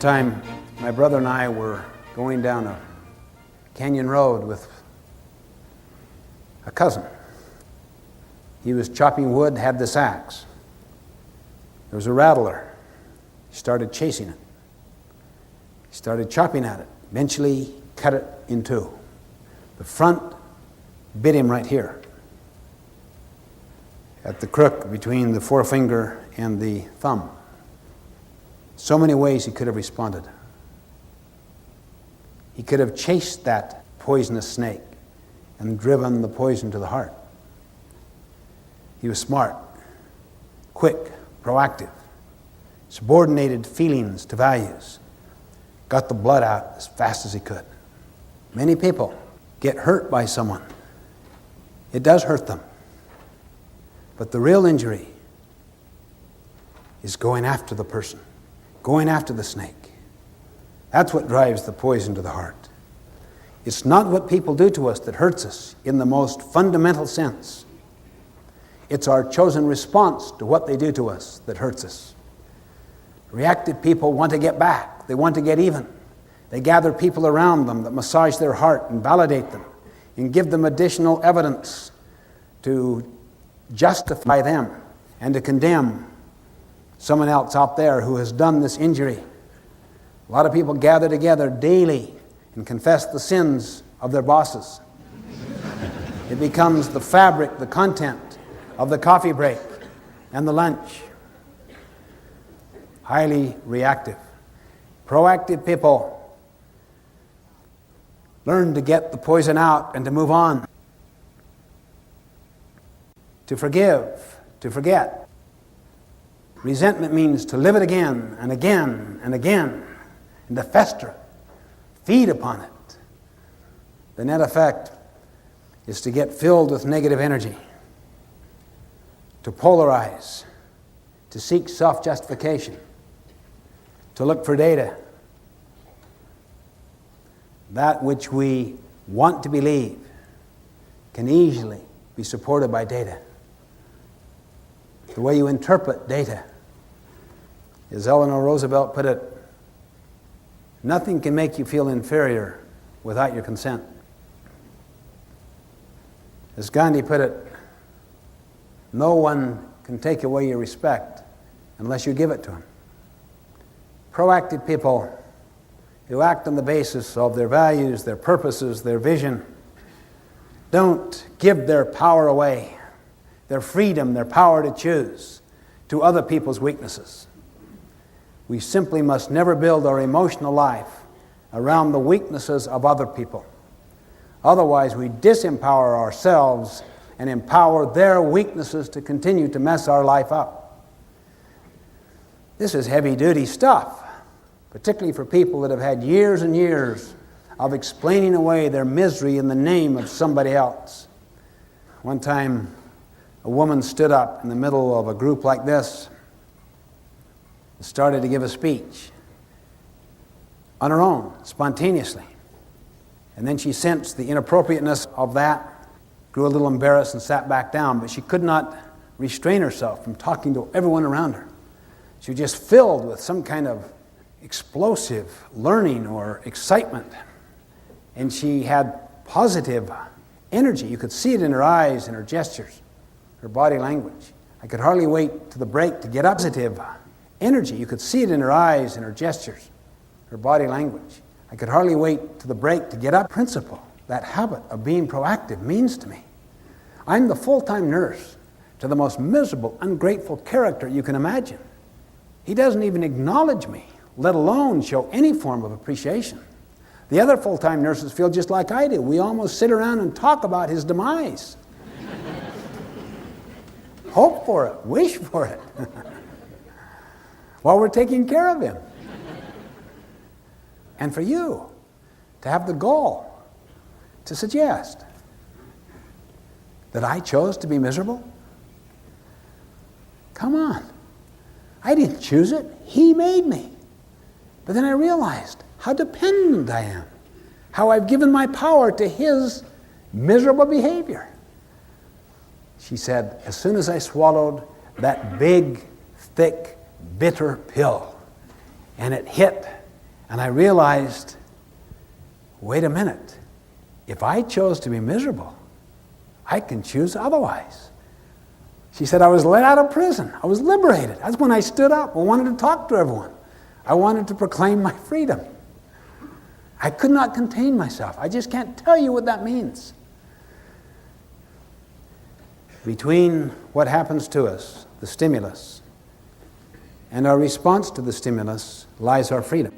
time, my brother and I were going down a canyon road with a cousin. He was chopping wood, had this axe. There was a rattler. He started chasing it. He started chopping at it. Eventually, cut it in two. The front bit him right here, at the crook between the forefinger and the thumb. So many ways he could have responded. He could have chased that poisonous snake and driven the poison to the heart. He was smart, quick, proactive, subordinated feelings to values, got the blood out as fast as he could. Many people get hurt by someone. It does hurt them. But the real injury is going after the person, going after the snake. That's what drives the poison to the heart. It's not what people do to us that hurts us in the most fundamental sense. It's our chosen response to what they do to us that hurts us. Reactive people want to get back. They want to get even. They gather people around them that massage their heart and validate them and give them additional evidence to justify them and to condemn someone else out there who has done this injury. A lot of people gather together daily and confess the sins of their bosses. It becomes the fabric, the content of the coffee break and the lunch. Highly reactive. Proactive people learn to get the poison out and to move on. To forgive, to forget. Resentment means to live it again and again and again, and to fester, feed upon it. The net effect is to get filled with negative energy, to polarize, to seek self-justification, to look for data. That which we want to believe can easily be supported by data. The way you interpret data, as Eleanor Roosevelt put it, nothing can make you feel inferior without your consent. As Gandhi put it, no one can take away your respect unless you give it to him. Proactive people who act on the basis of their values, their purposes, their vision, don't give their power away, their freedom, their power to choose, to other people's weaknesses. We simply must never build our emotional life around the weaknesses of other people. Otherwise, we disempower ourselves and empower their weaknesses to continue to mess our life up. This is heavy-duty stuff, particularly for people that have had years and years of explaining away their misery in the name of somebody else. One time, a woman stood up in the middle of a group like this and started to give a speech on her own, spontaneously. And then she sensed the inappropriateness of that, grew a little embarrassed and sat back down, but she could not restrain herself from talking to everyone around her. She was just filled with some kind of explosive learning or excitement. And she had positive energy. You could see it in her eyes and her gestures, her body language. I could hardly wait to the break to get up. Positive energy. You could see it in her eyes and her gestures, her body language. I could hardly wait to the break to get up. Principle, that habit of being proactive means to me. I'm the full-time nurse to the most miserable, ungrateful character you can imagine. He doesn't even acknowledge me, let alone show any form of appreciation. The other full-time nurses feel just like I do. We almost sit around and talk about his demise. Hope for it, wish for it, while we're taking care of him. And for you to have the gall to suggest that I chose to be miserable? Come on. I didn't choose it. He made me. But then I realized how dependent I am, how I've given my power to his miserable behavior. She said, as soon as I swallowed that big, thick, bitter pill, and it hit And I realized, wait a minute, if I chose to be miserable, I can choose otherwise. She said, I was let out of prison. I was liberated. That's when I stood up. I wanted to talk to everyone. I wanted to proclaim my freedom. I could not contain myself. I just can't tell you what that means. Between what happens to us, the stimulus, and our response to the stimulus lies our freedom.